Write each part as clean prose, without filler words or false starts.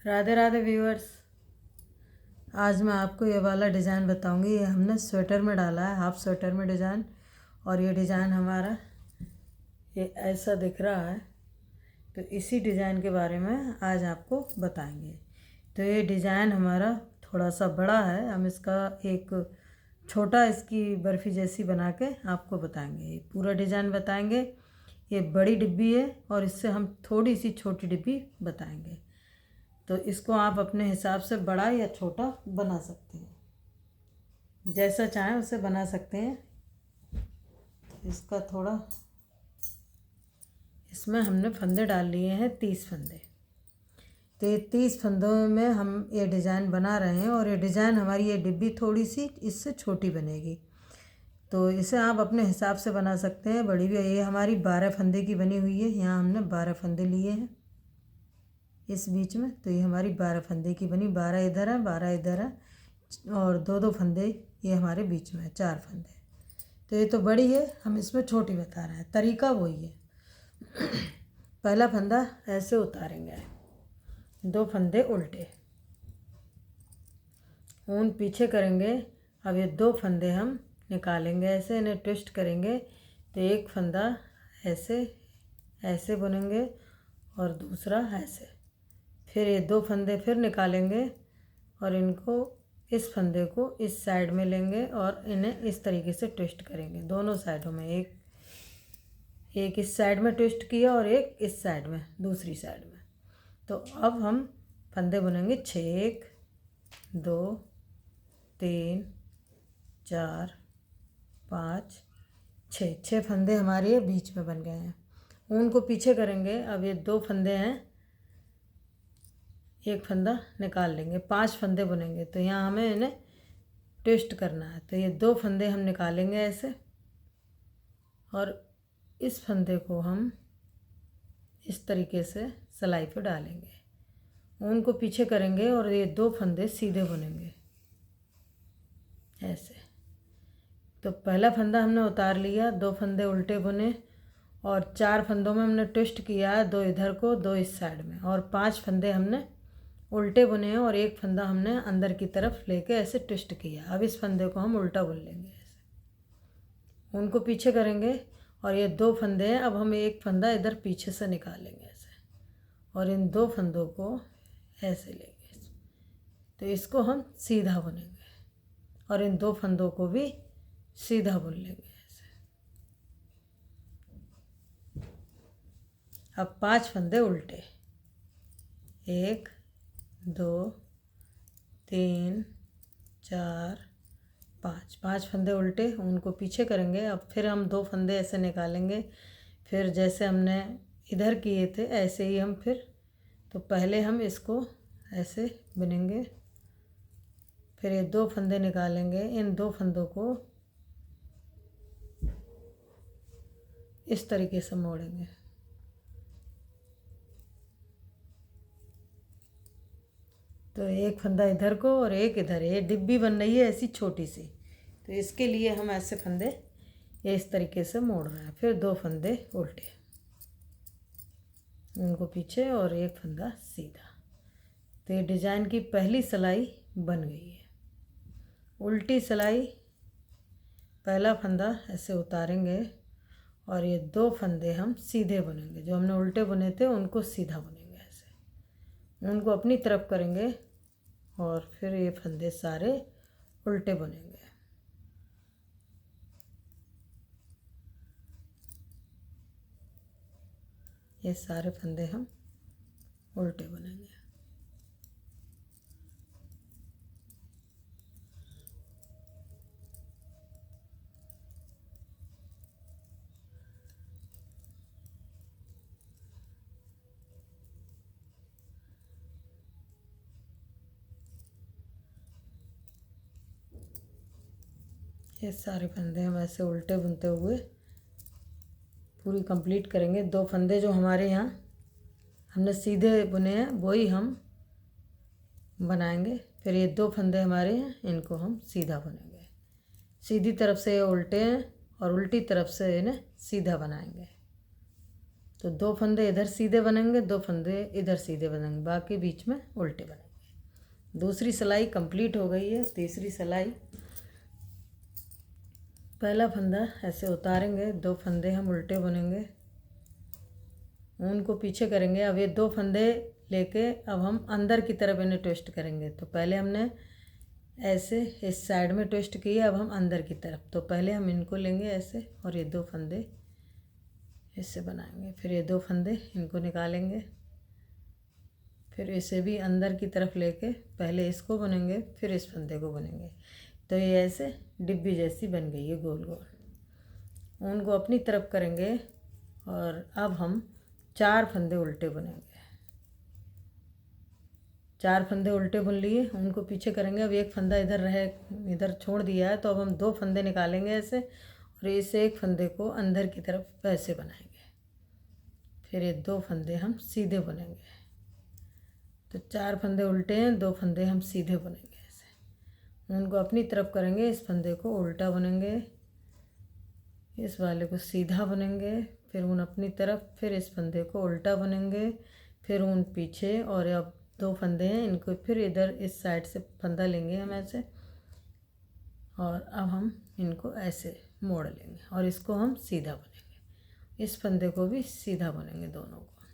Radhe Radhe viewers. आज मैं आपको ये वाला डिज़ाइन बताऊंगी। ये हमने स्वेटर में डाला है, हाफ स्वेटर में डिज़ाइन। और ये डिज़ाइन हमारा ये ऐसा दिख रहा है। तो इसी डिज़ाइन के बारे में आज आपको बताएंगे। तो ये डिज़ाइन हमारा थोड़ा सा बड़ा है, हम इसका एक छोटा इसकी बर्फ़ी जैसी बना के आपको बताएंगे। ये पूरा डिज़ाइन बताएंगे। ये बड़ी डिब्बी है और इससे हम थोड़ी सी छोटी डिब्बी बताएंगे। तो इसको आप अपने हिसाब से बड़ा या छोटा बना सकते हैं, जैसा चाहें उसे बना सकते हैं। इसका थोड़ा इसमें हमने फंदे डाल लिए हैं 30 फंदे। तो ये 30 फंदों में हम ये डिज़ाइन बना रहे हैं। और ये डिज़ाइन हमारी ये डिब्बी थोड़ी सी इससे छोटी बनेगी, तो इसे आप अपने हिसाब से बना सकते हैं। बड़ी भी ये हमारी 12 फंदे की बनी हुई है। यहाँ हमने 12 फंदे लिए हैं इस बीच में। तो ये हमारी 12 फंदे की बनी, 12 इधर है 12 इधर है, और दो दो फंदे ये हमारे बीच में है, 4 फंदे। तो ये तो बड़ी है, हम इसमें छोटी बता रहे हैं। तरीका वही है। पहला फंदा ऐसे उतारेंगे, 2 फंदे उल्टे, ऊन पीछे करेंगे। अब ये 2 फंदे हम निकालेंगे, ऐसे इन्हें ट्विस्ट करेंगे। तो एक फंदा ऐसे ऐसे बुनेंगे और दूसरा ऐसे। फिर ये 2 फंदे फिर निकालेंगे और इनको इस फंदे को इस साइड में लेंगे और इन्हें इस तरीके से ट्विस्ट करेंगे दोनों साइडों में। एक इस साइड में ट्विस्ट किया और एक इस साइड में, दूसरी साइड में। तो अब हम फंदे बुनेंगे 6, 1 2 3 4 5 6 फंदे हमारे ये बीच में बन गए हैं। ऊन को पीछे करेंगे। अब ये 2 फंदे हैं, एक फंदा निकाल लेंगे, 5 फंदे बुनेंगे। तो यहाँ हमें इन्हें ट्विस्ट करना है। तो ये 2 फंदे हम निकालेंगे ऐसे, और इस फंदे को हम इस तरीके से सिलाई पे डालेंगे। ऊन को पीछे करेंगे और ये 2 फंदे सीधे बुनेंगे ऐसे। तो पहला फंदा हमने उतार लिया, 2 फंदे उल्टे बुने और 4 फंदों में हमने ट्विस्ट किया, 2 इधर को 2 इस साइड में, और 5 फंदे हमने उल्टे बुने हैं और एक फंदा हमने अंदर की तरफ लेके ऐसे ट्विस्ट किया। अब इस फंदे को हम उल्टा बुन लेंगे ऐसे। उनको पीछे करेंगे और ये 2 फंदे हैं। अब हम एक फंदा इधर पीछे से निकालेंगे ऐसे, और इन 2 फंदों को ऐसे लेंगे। तो इसको हम सीधा बुनेंगे और इन 2 फंदों को भी सीधा बुन लेंगे ऐसे। अब 5 फंदे उल्टे, 1 2 3 4 5 फंदे उल्टे, उनको पीछे करेंगे। अब फिर हम 2 फंदे ऐसे निकालेंगे। फिर जैसे हमने इधर किए थे ऐसे ही हम फिर, तो पहले हम इसको ऐसे बुनेंगे, फिर ये 2 फंदे निकालेंगे। इन 2 फंदों को इस तरीके से मोड़ेंगे। तो एक फंदा इधर को और एक इधर। ये डिब्बी बन रही है ऐसी छोटी सी, तो इसके लिए हम ऐसे फंदे ये इस तरीके से मोड़ रहे हैं। फिर 2 फंदे उल्टे, उनको पीछे और एक फंदा सीधा। तो ये डिज़ाइन की पहली सिलाई बन गई है। उल्टी सिलाई, पहला फंदा ऐसे उतारेंगे और ये 2 फंदे हम सीधे बुनेंगे। जो हमने उल्टे बुने थे उनको सीधा बुनेंगे ऐसे। उनको अपनी तरफ करेंगे और फिर ये फंदे सारे उल्टे बुनेंगे। ये सारे फंदे हम उल्टे बुनेंगे। ये सारे फंदे हम ऐसे उल्टे बुनते हुए पूरी कंप्लीट करेंगे। 2 फंदे जो हमारे यहाँ हमने सीधे बुने हैं वही हम बनाएंगे। फिर ये 2 फंदे हमारे हैं, इनको हम सीधा बुनेंगे। सीधी तरफ से ये उल्टे हैं और उल्टी तरफ से इन्हें सीधा बनाएंगे। तो 2 फंदे इधर सीधे बनेंगे, 2 फंदे इधर सीधे बनेंगे, बाकी बीच में उल्टे बनेंगे। दूसरी सिलाई कंप्लीट हो गई है। तीसरी सिलाई, पहला फंदा ऐसे उतारेंगे, 2 फंदे हम उल्टे बुनेंगे, उनको पीछे करेंगे। अब ये 2 फंदे लेके अब हम अंदर की तरफ इन्हें ट्विस्ट करेंगे। तो पहले हमने ऐसे इस साइड में ट्विस्ट किया, अब हम अंदर की तरफ। तो पहले हम इनको लेंगे ऐसे और ये 2 फंदे इससे बनाएंगे, फिर ये 2 फंदे इनको निकालेंगे, फिर इसे भी अंदर की तरफ लेके पहले इसको बुनेंगे, फिर इस फंदे को बुनेंगे। तो ये ऐसे डिब्बी जैसी बन गई है गोल गोल। उनको अपनी तरफ करेंगे और अब हम 4 फंदे उल्टे बुनेंगे। 4 फंदे उल्टे बुन लिए, उनको पीछे करेंगे। अब एक फंदा इधर छोड़ दिया है, तो अब हम 2 फंदे निकालेंगे ऐसे और इस एक फंदे को अंदर की तरफ ऐसे बनाएंगे। फिर ये 2 फंदे हम सीधे बुनेंगे। तो 4 फंदे उल्टे हैं, 2 फंदे हम सीधे बुनेंगे ऐसे। उनको अपनी तरफ करेंगे, इस फंदे को उल्टा बुनेंगे, इस वाले को सीधा बुनेंगे, फिर उन अपनी तरफ, फिर इस फंदे को उल्टा बुनेंगे, फिर उन पीछे। और अब 2 फंदे हैं, इनको फिर इधर इस साइड से फंदा लेंगे हम ऐसे, और अब हम इनको ऐसे मोड़ लेंगे और इसको हम सीधा बुनेंगे। इस फंदे को भी सीधा बुनेंगे दोनों को,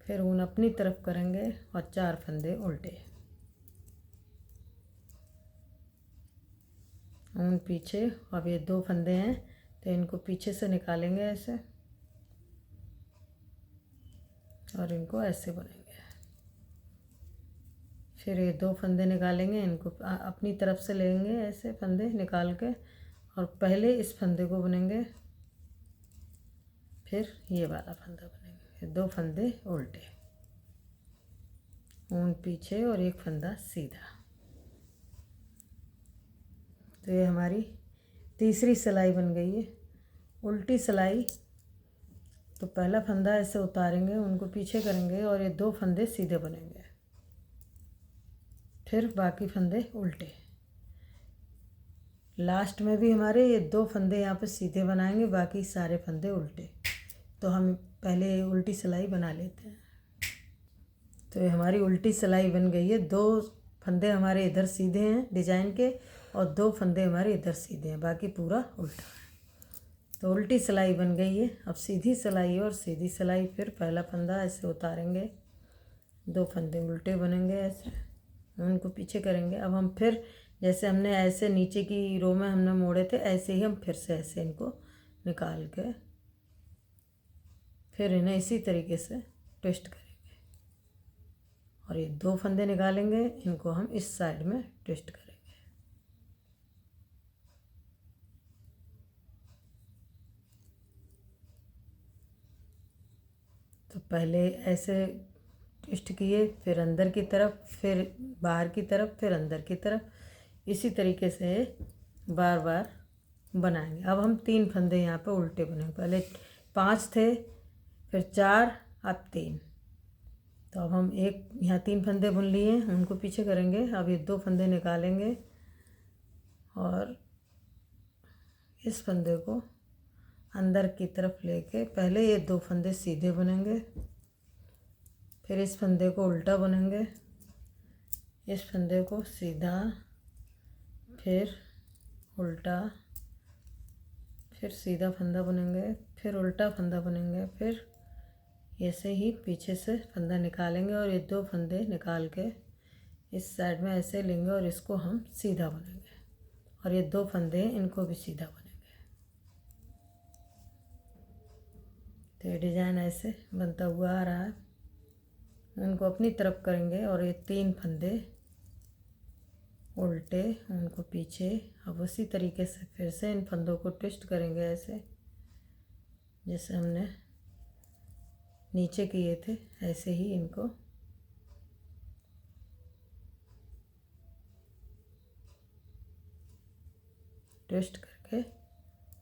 फिर ऊन अपनी तरफ करेंगे और 4 फंदे उल्टे, ऊन पीछे। अब ये 2 फंदे हैं, तो इनको पीछे से निकालेंगे ऐसे और इनको ऐसे बुनेंगे। फिर ये 2 फंदे निकालेंगे, इनको अपनी तरफ से लेंगे ऐसे फंदे निकाल के, और पहले इस फंदे को बुनेंगे, फिर ये वाला फंदा बुनेंगे। फिर 2 फंदे उल्टे, ऊन पीछे और एक फंदा सीधा। तो ये हमारी तीसरी सिलाई बन गई है। उल्टी सिलाई, तो पहला फंदा ऐसे उतारेंगे, उनको पीछे करेंगे और ये 2 फंदे सीधे बुनेंगे, फिर बाकी फंदे उल्टे। लास्ट में भी हमारे ये 2 फंदे यहाँ पे सीधे बनाएंगे, बाकी सारे फंदे उल्टे। तो हम पहले उल्टी सिलाई बना लेते हैं। तो ये हमारी उल्टी सिलाई बन गई है। 2 फंदे हमारे इधर सीधे हैं डिजाइन के और 2 फंदे हमारे इधर सीधे हैं, बाकी पूरा उल्टा है। तो उल्टी सिलाई बन गई है। अब सीधी सिलाई और सीधी सिलाई, फिर पहला फंदा ऐसे उतारेंगे, 2 फंदे उल्टे बनेंगे ऐसे, उनको पीछे करेंगे। अब हम फिर जैसे हमने ऐसे नीचे की रो में हमने मोड़े थे, ऐसे ही हम फिर से ऐसे इनको निकाल के फिर इन्हें इसी तरीके से ट्विस्ट करेंगे और ये 2 फंदे निकालेंगे, इनको हम इस साइड में ट्विस्ट करेंगे। तो पहले ऐसे ट्विस्ट किए, फिर अंदर की तरफ, फिर बाहर की तरफ, फिर अंदर की तरफ, इसी तरीके से बार बार बनाएंगे। अब हम 3 फंदे यहाँ पे उल्टे बनेंगे। पहले 5 थे, फिर 4, अब 3। तो अब हम एक यहाँ 3 फंदे बुन लिए, उनको पीछे करेंगे। अब ये 2 फंदे निकालेंगे और इस फंदे को अंदर की तरफ लेके पहले ये 2 फंदे सीधे बुनेंगे, फिर इस फंदे को उल्टा बुनेंगे, इस फंदे को सीधा, फिर उल्टा, फिर सीधा फंदा बुनेंगे, फिर उल्टा फंदा बुनेंगे, फिर ऐसे ही पीछे से फंदा निकालेंगे और ये 2 फंदे निकाल के इस साइड में ऐसे लेंगे और इसको हम सीधा बुनेंगे और ये 2 फंदे इनको भी सीधा बुनेंगे। तो ये डिज़ाइन ऐसे बनता हुआ आ रहा है। उनको अपनी तरफ करेंगे और ये 3 फंदे उल्टे, उनको पीछे। अब उसी तरीके से फिर से इन फंदों को ट्विस्ट करेंगे ऐसे, जैसे हमने नीचे किए थे, ऐसे ही इनको ट्विस्ट करके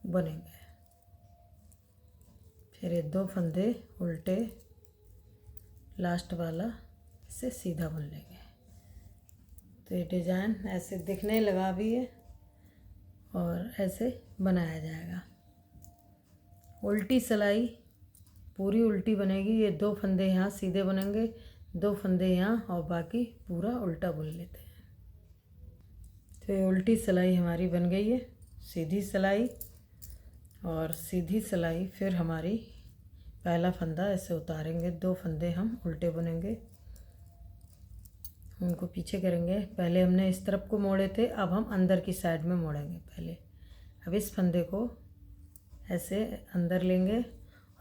बनेंगे। फिर ये 2 फंदे उल्टे, लास्ट वाला इसे सीधा बुन लेंगे। तो ये डिज़ाइन ऐसे दिखने लगा भी है और ऐसे बनाया जाएगा। उल्टी सिलाई पूरी उल्टी बनेगी। ये 2 फंदे यहाँ सीधे बनेंगे, 2 फंदे यहाँ, और बाकी पूरा उल्टा बुन लेते हैं। तो ये उल्टी सिलाई हमारी बन गई है। सीधी सिलाई और सीधी सिलाई, फिर हमारी पहला फंदा ऐसे उतारेंगे, 2 फंदे हम उल्टे बुनेंगे, उनको पीछे करेंगे। पहले हमने इस तरफ को मोड़े थे, अब हम अंदर की साइड में मोड़ेंगे पहले। अब इस फंदे को ऐसे अंदर लेंगे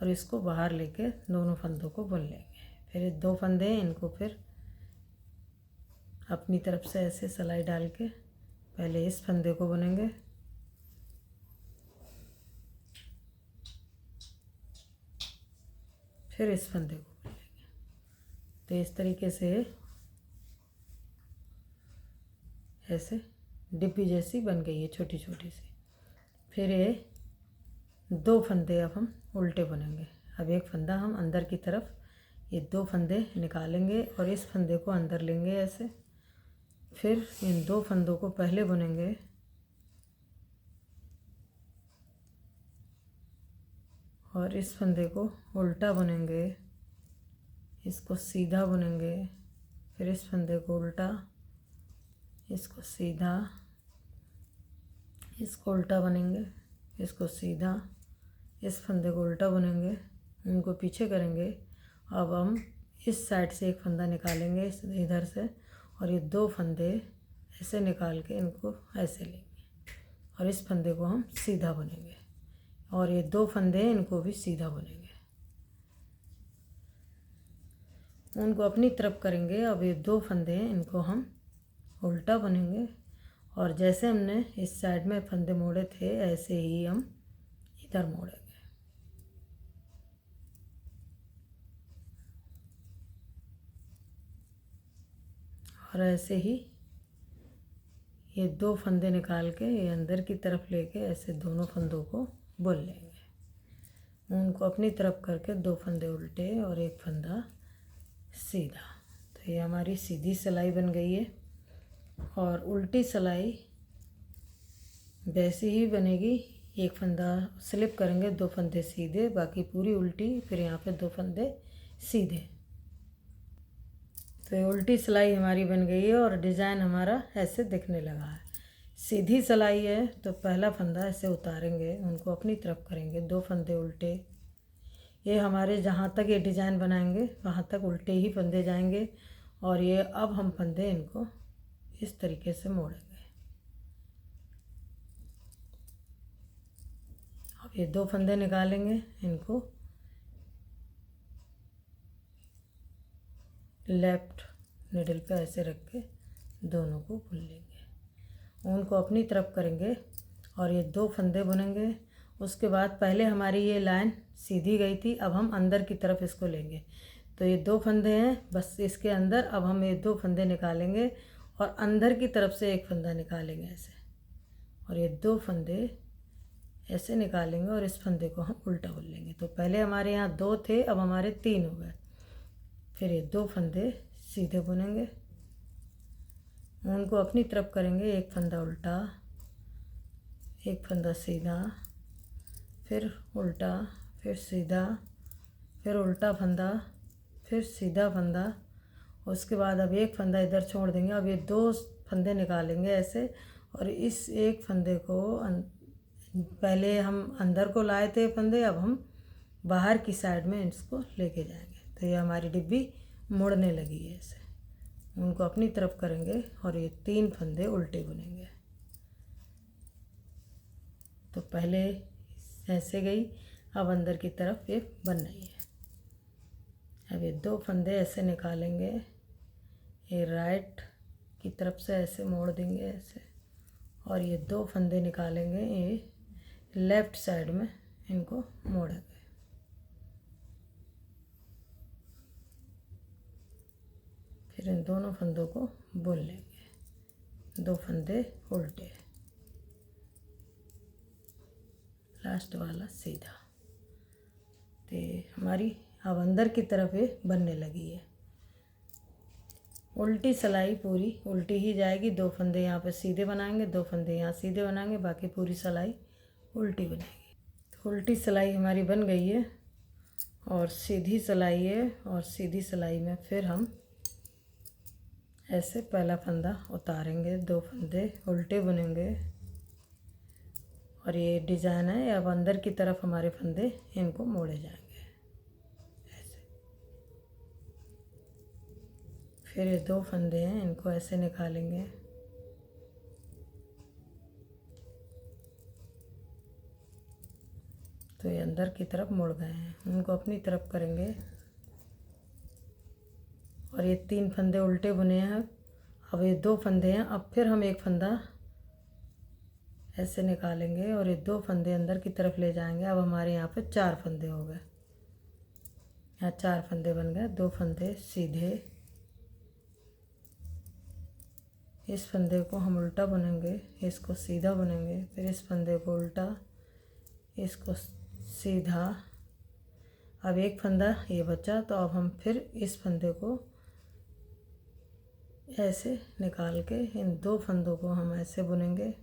और इसको बाहर लेके दोनों फंदों को बुन लेंगे। फिर ये 2 फंदे हैं, इनको फिर अपनी तरफ से ऐसे सिलाई डाल के पहले इस फंदे को बुनेंगे, फिर इस फंदे को बुन लेंगे। तो इस तरीके से ऐसे डिब्बी जैसी बन गई है, छोटी छोटी सी। फिर ये 2 फंदे अब हम उल्टे बुनेंगे। अब एक फंदा हम अंदर की तरफ, ये 2 फंदे निकालेंगे और इस फंदे को अंदर लेंगे ऐसे। फिर इन 2 फंदों को पहले बुनेंगे और इस फंदे को उल्टा बुनेंगे, इसको सीधा बुनेंगे, फिर इस फंदे को उल्टा, इसको सीधा, इसको उल्टा बुनेंगे, इसको सीधा, इस फंदे को उल्टा बुनेंगे, उनको पीछे करेंगे। अब हम इस साइड से एक फंदा निकालेंगे इधर से, और ये 2 फंदे ऐसे निकाल के इनको ऐसे लेंगे और इस फंदे को हम सीधा बुनेंगे, और ये 2 फंदे इनको भी सीधा बुनेंगे, उनको अपनी तरफ करेंगे। अब ये 2 फंदे इनको हम उल्टा बुनेंगे, और जैसे हमने इस साइड में फंदे मोड़े थे ऐसे ही हम इधर मोड़ेंगे। और ऐसे ही ये 2 फंदे निकाल के ये अंदर की तरफ लेके ऐसे दोनों फंदों को बुन लेंगे, उनको अपनी तरफ करके 2 फंदे उल्टे और एक फंदा सीधा। तो ये हमारी सीधी सिलाई बन गई है। और उल्टी सिलाई वैसी ही बनेगी, एक फंदा स्लिप करेंगे, 2 फंदे सीधे, बाकी पूरी उल्टी, फिर यहाँ पे 2 फंदे सीधे। तो ये उल्टी सिलाई हमारी बन गई है और डिज़ाइन हमारा ऐसे दिखने लगा है। सीधी सिलाई है तो पहला फंदा ऐसे उतारेंगे, उनको अपनी तरफ करेंगे, 2 फंदे उल्टे। ये हमारे जहाँ तक ये डिज़ाइन बनाएंगे वहाँ तक उल्टे ही फंदे जाएंगे, और ये अब हम फंदे इनको इस तरीके से मोड़ेंगे। अब ये 2 फंदे निकालेंगे, इनको लेफ्ट निडल पे ऐसे रख के दोनों को बुन लेंगे, उनको अपनी तरफ करेंगे और ये 2 फंदे बुनेंगे। उसके बाद पहले हमारी ये लाइन सीधी गई थी, अब हम अंदर की तरफ इसको लेंगे। तो ये 2 फंदे हैं बस इसके अंदर, अब हम ये 2 फंदे निकालेंगे और अंदर की तरफ से एक फंदा निकालेंगे ऐसे, और ये 2 फंदे ऐसे निकालेंगे और इस फंदे को हम उल्टा बुन लेंगे। तो पहले हमारे यहाँ 2 थे, अब हमारे 3 हो गए। फिर ये 2 फंदे सीधे बुनेंगे, उनको अपनी तरफ करेंगे, एक फंदा उल्टा, एक फंदा सीधा, फिर उल्टा, फिर सीधा, फिर उल्टा फंदा, फिर सीधा फंदा। उसके बाद अब एक फंदा इधर छोड़ देंगे। अब ये 2 फंदे निकालेंगे ऐसे, और इस एक फंदे को पहले हम अंदर को लाए थे फंदे, अब हम बाहर की साइड में इसको लेके जाएंगे। तो ये हमारी डिब्बी मुड़ने लगी है ऐसे, उनको अपनी तरफ करेंगे और ये 3 फंदे उल्टे बुनेंगे। तो पहले ऐसे गई, अब अंदर की तरफ ये बन रही है। अब ये 2 फंदे ऐसे निकालेंगे, ये राइट की तरफ से ऐसे मोड़ देंगे ऐसे, और ये 2 फंदे निकालेंगे, ये लेफ़्ट साइड में इनको मोड़ेंगे। फिर इन दोनों फंदों को बुन लेंगे, 2 फंदे उल्टे, लास्ट वाला सीधा। तो हमारी अब अंदर की तरफ ये बनने लगी है। उल्टी सिलाई पूरी उल्टी ही जाएगी, 2 फंदे यहाँ पे सीधे बनाएंगे, 2 फंदे यहाँ सीधे बनाएंगे, बाकी पूरी सिलाई उल्टी बनेगी। तो उल्टी सिलाई हमारी बन गई है और सीधी सिलाई है, और सीधी सिलाई में फिर हम ऐसे पहला फंदा उतारेंगे, 2 फंदे उल्टे बुनेंगे और ये डिज़ाइन है। अब अंदर की तरफ हमारे फंदे इनको मोड़े जाएंगे ऐसे। फिर ये 2 फंदे हैं, इनको ऐसे निकालेंगे, तो ये अंदर की तरफ मुड़ गए हैं, उनको अपनी तरफ करेंगे और ये 3 फंदे उल्टे बुने हैं। अब ये 2 फंदे हैं, अब फिर हम एक फंदा ऐसे निकालेंगे और ये 2 फंदे अंदर की तरफ ले जाएंगे। अब हमारे यहाँ पे 4 फंदे हो गए, यहाँ 4 फंदे बन गए। 2 फंदे सीधे, इस फंदे को हम उल्टा बुनेंगे, इसको सीधा बुनेंगे, फिर इस फंदे को उल्टा, इसको सीधा। अब एक फंदा ये बचा, तो अब हम फिर इस फंदे को ऐसे निकाल के इन 2 फंदों को हम ऐसे बुनेंगे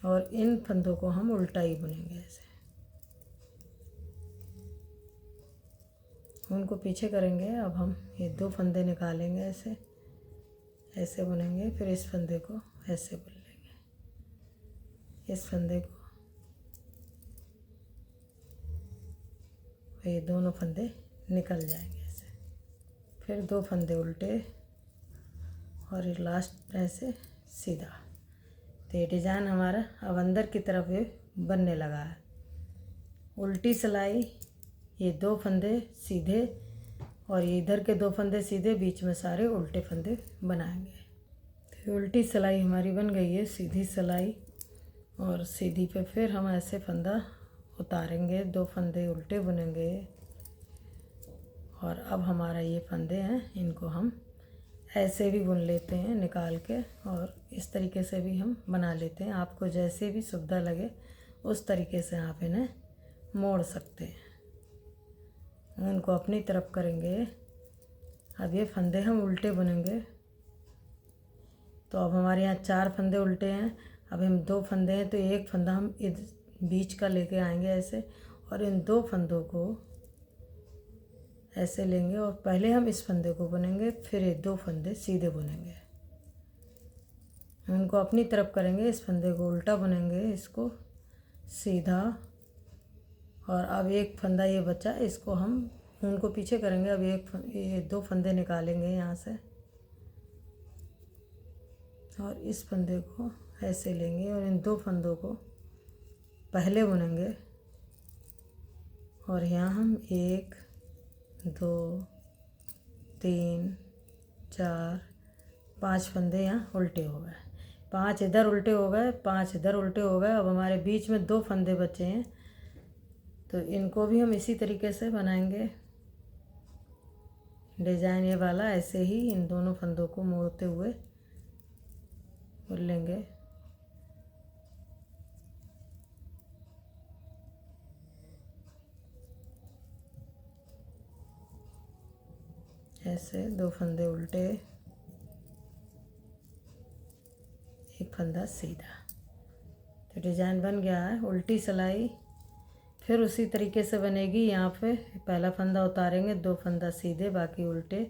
और इन फंदों को हम उल्टा ही बुनेंगे ऐसे। उनको पीछे करेंगे। अब हम ये 2 फंदे निकालेंगे, ऐसे ऐसे बुनेंगे, फिर इस फंदे को ऐसे बुन लेंगे, इस फंदे को, ये दोनों फंदे निकल जाएंगे ऐसे। फिर 2 फंदे उल्टे और ये लास्ट ऐसे सीधा। तो ये डिज़ाइन हमारा अब अंदर की तरफ ये बनने लगा है। उल्टी सिलाई, ये 2 फंदे सीधे और ये इधर के 2 फंदे सीधे, बीच में सारे उल्टे फंदे बनाएंगे। तो उल्टी सिलाई हमारी बन गई है। सीधी सिलाई और सीधी पे फिर हम ऐसे फंदा उतारेंगे, 2 फंदे उल्टे बुनेंगे और अब हमारा ये फंदे हैं, इनको हम ऐसे भी बुन लेते हैं निकाल के, और इस तरीके से भी हम बना लेते हैं। आपको जैसे भी सुविधा लगे उस तरीके से आप इन्हें मोड़ सकते हैं। उनको अपनी तरफ करेंगे। अब ये फंदे हम उल्टे बुनेंगे, तो अब हमारे यहाँ 4 फंदे उल्टे हैं। अब हम 2 फंदे हैं, तो एक फंदा हम बीच का लेके आएंगे ऐसे, और इन 2 फंदों को ऐसे लेंगे और पहले हम इस फंदे को बुनेंगे, फिर ये 2 फंदे सीधे बुनेंगे। उनको अपनी तरफ करेंगे, इस फंदे को उल्टा बुनेंगे, इसको सीधा, और अब एक फंदा ये बचा, इसको हम उनको पीछे करेंगे। अब ये 2 फंदे निकालेंगे यहाँ से और इस फंदे को ऐसे लेंगे और इन 2 फंदों को पहले बुनेंगे और यहाँ हम 1 2 3 4 5 फंदे यहाँ उल्टे हो गए, 5 इधर उल्टे हो गए, 5 इधर उल्टे हो गए। अब हमारे बीच में 2 फंदे बचे हैं, तो इनको भी हम इसी तरीके से बनाएंगे। डिज़ाइन ये वाला ऐसे ही इन दोनों फंदों को मोड़ते हुए बुन लेंगे। ऐसे 2 फंदे उल्टे, एक फंदा सीधा। तो डिज़ाइन बन गया है। उल्टी सिलाई फिर उसी तरीके से बनेगी। यहाँ पे पहला फंदा उतारेंगे, 2 फंदा सीधे, बाकी उल्टे,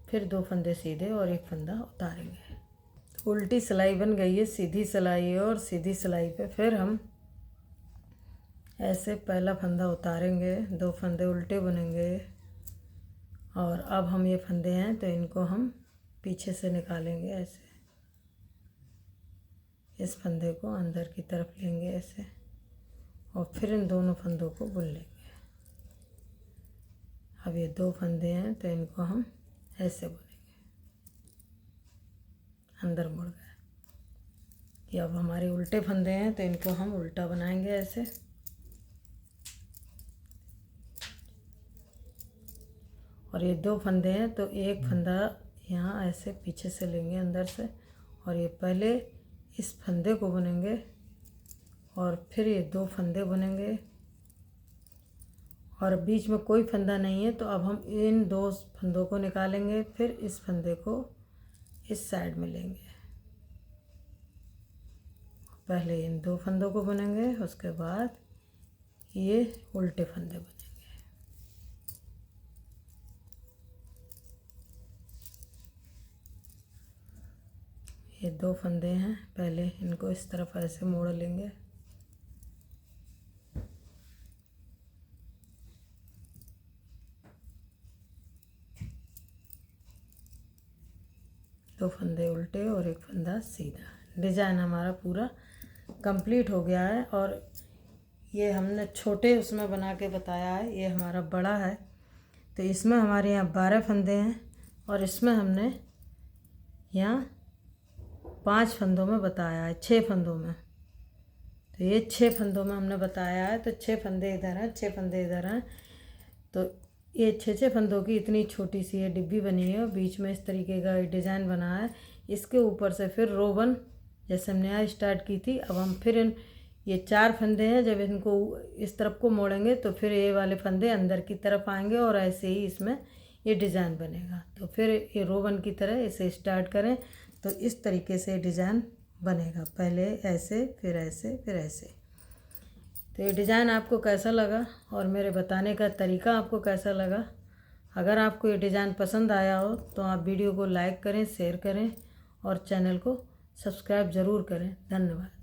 फिर 2 फंदे सीधे और एक फंदा उतारेंगे। तो उल्टी सिलाई बन गई है। सीधी सिलाई और सीधी सिलाई पे फिर हम ऐसे पहला फंदा उतारेंगे, 2 फंदे उल्टे बुनेंगे और अब हम ये फंदे हैं तो इनको हम पीछे से निकालेंगे ऐसे, इस फंदे को अंदर की तरफ लेंगे ऐसे और फिर इन दोनों फंदों को बुन लेंगे। अब ये 2 फंदे हैं तो इनको हम ऐसे बुनेंगे, अंदर मुड़ गए। ये अब हमारे उल्टे फंदे हैं तो इनको हम उल्टा बनाएंगे ऐसे, और ये 2 फंदे हैं तो एक फंदा यहाँ ऐसे पीछे से लेंगे अंदर से और ये पहले इस फंदे को बुनेंगे और फिर ये 2 फंदे बुनेंगे और बीच में कोई फंदा नहीं है। तो अब हम इन 2 फंदों को निकालेंगे, फिर इस फंदे को इस साइड में लेंगे, पहले इन 2 फंदों को बुनेंगे, उसके बाद ये उल्टे फंदे बुनेंगे। ये 2 फंदे हैं, पहले इनको इस तरफ ऐसे मोड़ लेंगे, दो फंदे उल्टे और एक फंदा सीधा। डिज़ाइन हमारा पूरा कंप्लीट हो गया है। और ये हमने छोटे उसमें बना के बताया है, ये हमारा बड़ा है। तो इसमें हमारे यहाँ 12 फंदे हैं और इसमें हमने यहाँ 5 फंदों में बताया है, 6 फंदों में। तो ये 6 फंदों में हमने बताया है। तो 6 फंदे इधर हैं, 6 फंदे इधर हैं। तो ये 6 फंदों की इतनी छोटी सी ये डिब्बी बनी है और बीच में इस तरीके का डिज़ाइन बना है। इसके ऊपर से फिर रोवन जैसे हमने यहाँ स्टार्ट की थी, अब हम फिर ये 4 फंदे हैं, जब इनको इस तरफ को मोड़ेंगे तो फिर ये वाले फंदे अंदर की तरफ आएंगे और ऐसे ही इसमें ये डिज़ाइन बनेगा। तो फिर ये रोवन की तरह इसे स्टार्ट करें तो इस तरीके से डिज़ाइन बनेगा, पहले ऐसे फिर ऐसे फिर ऐसे। तो ये डिज़ाइन आपको कैसा लगा और मेरे बताने का तरीका आपको कैसा लगा? अगर आपको ये डिज़ाइन पसंद आया हो तो आप वीडियो को लाइक करें, शेयर करें और चैनल को सब्सक्राइब ज़रूर करें। धन्यवाद।